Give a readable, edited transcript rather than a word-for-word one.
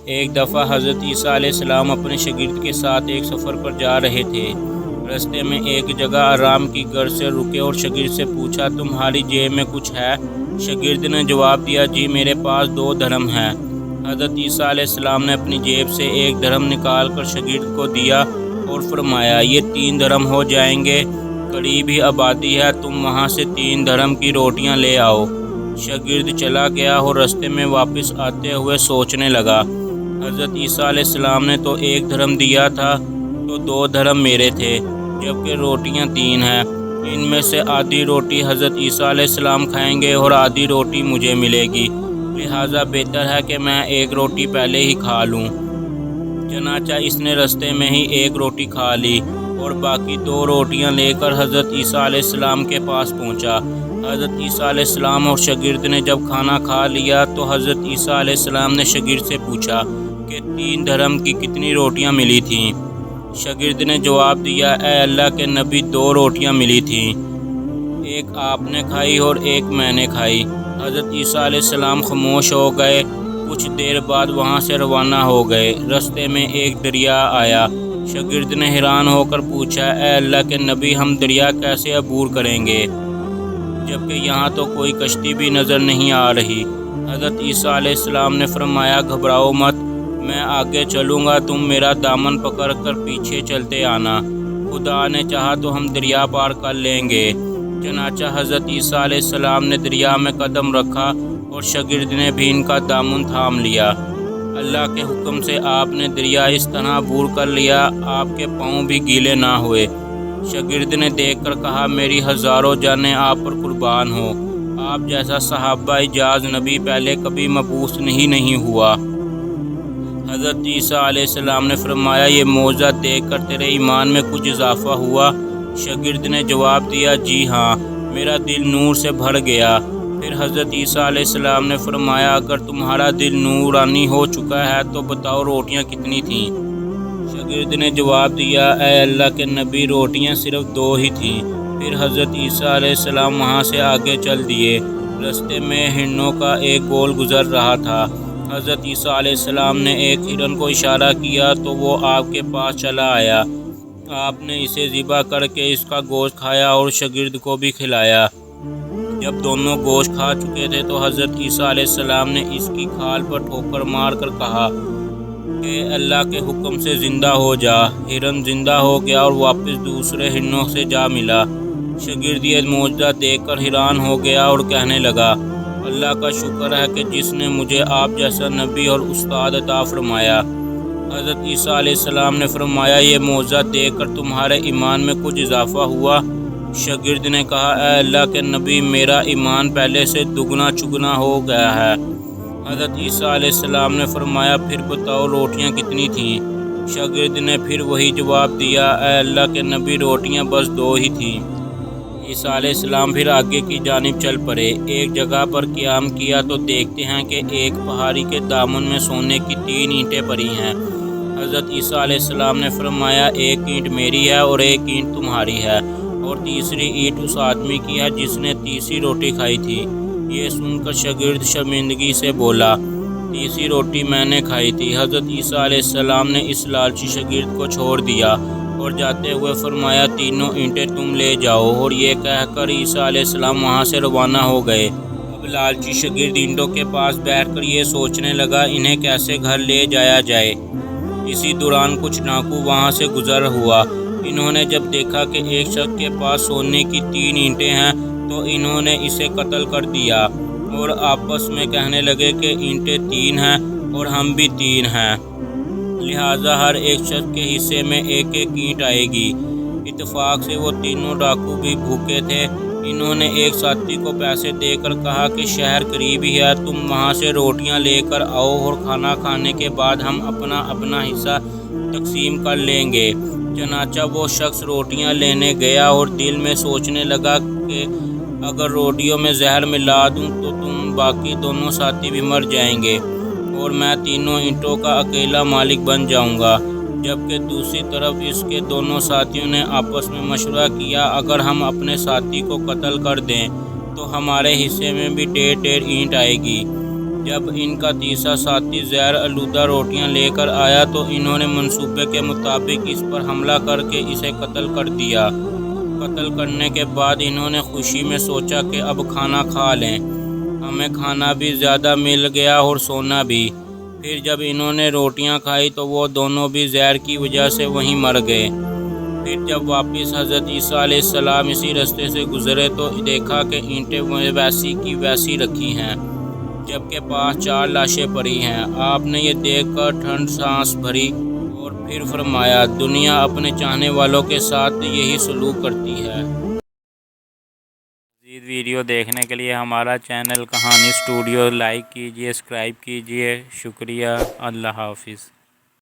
ایک دفعہ حضرت عیسیٰ علیہ السلام اپنے شاگرد کے ساتھ ایک سفر پر جا رہے تھے۔ راستے میں ایک جگہ آرام کی غرض سے رکے اور شاگرد سے پوچھا، تمہاری جیب میں کچھ ہے؟ شاگرد نے جواب دیا، جی میرے پاس 2 درہم ہیں۔ حضرت عیسیٰ علیہ السلام نے اپنی جیب سے 1 درہم نکال کر شاگرد کو دیا اور فرمایا، یہ 3 درہم ہو جائیں گے، قریب ہی آبادی ہے، تم وہاں سے 3 درہم کی روٹیاں لے آؤ۔ شاگرد چلا گیا اور راستے میں واپس آتے ہوئے سوچنے لگا، حضرت عیسیٰ علیہ السلام نے تو 1 درہم دیا تھا، تو 2 درہم میرے تھے، جبکہ روٹیاں 3 ہیں۔ ان میں سے آدھی روٹی حضرت عیسیٰ علیہ السلام کھائیں گے اور آدھی روٹی مجھے ملے گی، لہٰذا بہتر ہے کہ میں 1 روٹی پہلے ہی کھا لوں۔ چنانچہ اس نے راستے میں ہی 1 روٹی کھا لی اور باقی 2 روٹیاں لے کر حضرت عیسیٰ علیہ السلام کے پاس پہنچا۔ حضرت عیسیٰ علیہ السلام اور شاگرد نے جب کھانا کھا لیا تو حضرت عیسیٰ علیہ السلام نے شاگرد سے پوچھا کہ 3 درہم کی کتنی روٹیاں ملی تھیں؟ شاگرد نے جواب دیا، اے اللہ کے نبی، 2 روٹیاں ملی تھیں، ایک آپ نے کھائی اور ایک میں نے کھائی۔ حضرت عیسیٰ علیہ السلام خاموش ہو گئے، کچھ دیر بعد وہاں سے روانہ ہو گئے۔ راستے میں ایک دریا آیا۔ شاگرد نے حیران ہو کر پوچھا، اے اللہ کے نبی، ہم دریا کیسے عبور کریں گے، جبکہ یہاں تو کوئی کشتی بھی نظر نہیں آ رہی؟ حضرت عیسیٰ علیہ السلام نے فرمایا، گھبراؤ مت، میں آگے چلوں گا، تم میرا دامن پکڑ کر پیچھے چلتے آنا، خدا نے چاہا تو ہم دریا پار کر لیں گے۔ چنانچہ حضرت عیسیٰ علیہ السلام نے دریا میں قدم رکھا اور شاگرد نے بھی ان کا دامن تھام لیا۔ اللہ کے حکم سے آپ نے دریا اس طرح عبور کر لیا، آپ کے پاؤں بھی گیلے نہ ہوئے۔ شاگرد نے دیکھ کر کہا، میری ہزاروں جانیں آپ پر قربان ہو، آپ جیسا صحابہ اجاز نبی پہلے کبھی مبعوث نہیں ہوا۔ حضرت عیسیٰ علیہ السلام نے فرمایا، یہ معجزہ دیکھ کر تیرے ایمان میں کچھ اضافہ ہوا؟ شاگرد نے جواب دیا، جی ہاں، میرا دل نور سے بھر گیا۔ پھر حضرت عیسیٰ علیہ السلام نے فرمایا، اگر تمہارا دل نورانی ہو چکا ہے تو بتاؤ روٹیاں کتنی تھیں؟ شاگرد نے جواب دیا، اے اللہ کے نبی، روٹیاں صرف 2 ہی تھیں۔ پھر حضرت عیسیٰ علیہ السلام وہاں سے آگے چل دیے۔ راستے میں ہرنوں کا ایک گول گزر رہا تھا۔ حضرت عیسیٰ علیہ السلام نے ایک ہرن کو اشارہ کیا تو وہ آپ کے پاس چلا آیا۔ آپ نے اسے ذبح کر کے اس کا گوشت کھایا اور شاگرد کو بھی کھلایا۔ جب دونوں گوشت کھا چکے تھے تو حضرت عیسیٰ علیہ السلام نے اس کی کھال پر ٹھوکر مار کر کہا کہ اللہ کے حکم سے زندہ ہو جا۔ ہرن زندہ ہو گیا اور واپس دوسرے ہرنوں سے جا ملا۔ شاگرد یہ معجزہ دیکھ کر حیران ہو گیا اور کہنے لگا، اللہ کا شکر ہے کہ جس نے مجھے آپ جیسا نبی اور استاد عطا فرمایا۔ حضرت عیسیٰ علیہ السلام نے فرمایا، یہ معجزہ دیکھ کر تمہارے ایمان میں کچھ اضافہ ہوا؟ شاگرد نے کہا، اے اللہ کے نبی، میرا ایمان پہلے سے دگنا چگنا ہو گیا ہے۔ حضرت عیسیٰ علیہ السلام نے فرمایا، پھر بتاؤ روٹیاں کتنی تھیں؟ شاگرد نے پھر وہی جواب دیا، اے اللہ کے نبی، روٹیاں بس 2 ہی تھیں۔ عیسیٰ علیہ السلام پھر آگے کی جانب چل پڑے۔ ایک جگہ پر قیام کیا تو دیکھتے ہیں کہ ایک پہاڑی کے دامن میں سونے کی 3 اینٹیں پڑی ہیں۔ حضرت عیسیٰ علیہ السلام نے فرمایا، 1 اینٹ میری ہے اور 1 اینٹ تمہاری ہے، اور تیسری اینٹ اس آدمی کی ہے جس نے تیسری روٹی کھائی تھی۔ یہ سن کر شاگرد شرمندگی سے بولا، تیسری روٹی میں نے کھائی تھی۔ حضرت عیسیٰ علیہ السلام نے اس لالچی شاگرد کو چھوڑ دیا اور جاتے ہوئے فرمایا، 3 اینٹیں تم لے جاؤ، اور یہ کہہ کر عیسیٰ علیہ السلام وہاں سے روانہ ہو گئے۔ اب لالچی شاگرد اینٹوں کے پاس بیٹھ کر یہ سوچنے لگا، انہیں کیسے گھر لے جایا جائے۔ اسی دوران کچھ ڈاکو وہاں سے گزر ہوا۔ انہوں نے جب دیکھا کہ ایک شخص کے پاس سونے کی 3 اینٹیں ہیں تو انہوں نے اسے قتل کر دیا اور آپس میں کہنے لگے کہ اینٹیں 3 ہیں اور ہم بھی 3 ہیں، لہٰذا ہر ایک شخص کے حصے میں 1 اینٹ آئے گی۔ اتفاق سے وہ تینوں ڈاکو بھی بھوکے تھے۔ انہوں نے ایک ساتھی کو پیسے دے کر کہا کہ شہر قریب ہی ہے، تم وہاں سے روٹیاں لے کر آؤ اور کھانا کھانے کے بعد ہم اپنا اپنا حصہ تقسیم کر لیں گے۔ چنانچہ وہ شخص روٹیاں لینے گیا اور دل میں سوچنے لگا کہ اگر روٹیوں میں زہر ملا دوں تو تم باقی دونوں ساتھی بھی مر جائیں گے اور میں 3 اینٹوں کا اکیلا مالک بن جاؤں گا۔ جبکہ دوسری طرف اس کے دونوں ساتھیوں نے آپس میں مشورہ کیا، اگر ہم اپنے ساتھی کو قتل کر دیں تو ہمارے حصے میں بھی 1.5 اینٹ آئے گی۔ جب ان کا تیسرا ساتھی زہر آلودہ روٹیاں لے کر آیا تو انہوں نے منصوبے کے مطابق اس پر حملہ کر کے اسے قتل کر دیا۔ قتل کرنے کے بعد انہوں نے خوشی میں سوچا کہ اب کھانا کھا لیں، ہمیں کھانا بھی زیادہ مل گیا اور سونا بھی۔ پھر جب انہوں نے روٹیاں کھائی تو وہ دونوں بھی زہر کی وجہ سے وہیں مر گئے۔ پھر جب واپس حضرت عیسیٰ علیہ السلام اسی رستے سے گزرے تو دیکھا کہ اینٹیں ویسی کی ویسی رکھی ہیں، جبکہ پاس 4 لاشیں پڑی ہیں۔ آپ نے یہ دیکھ کر ٹھنڈ سانس بھری اور پھر فرمایا، دنیا اپنے چاہنے والوں کے ساتھ یہی سلوک کرتی ہے۔ مزید ویڈیو دیکھنے کے لیے ہمارا چینل کہانی اسٹوڈیو لائک کیجیے، سبسکرائب کیجیے۔ شکریہ۔ اللہ حافظ۔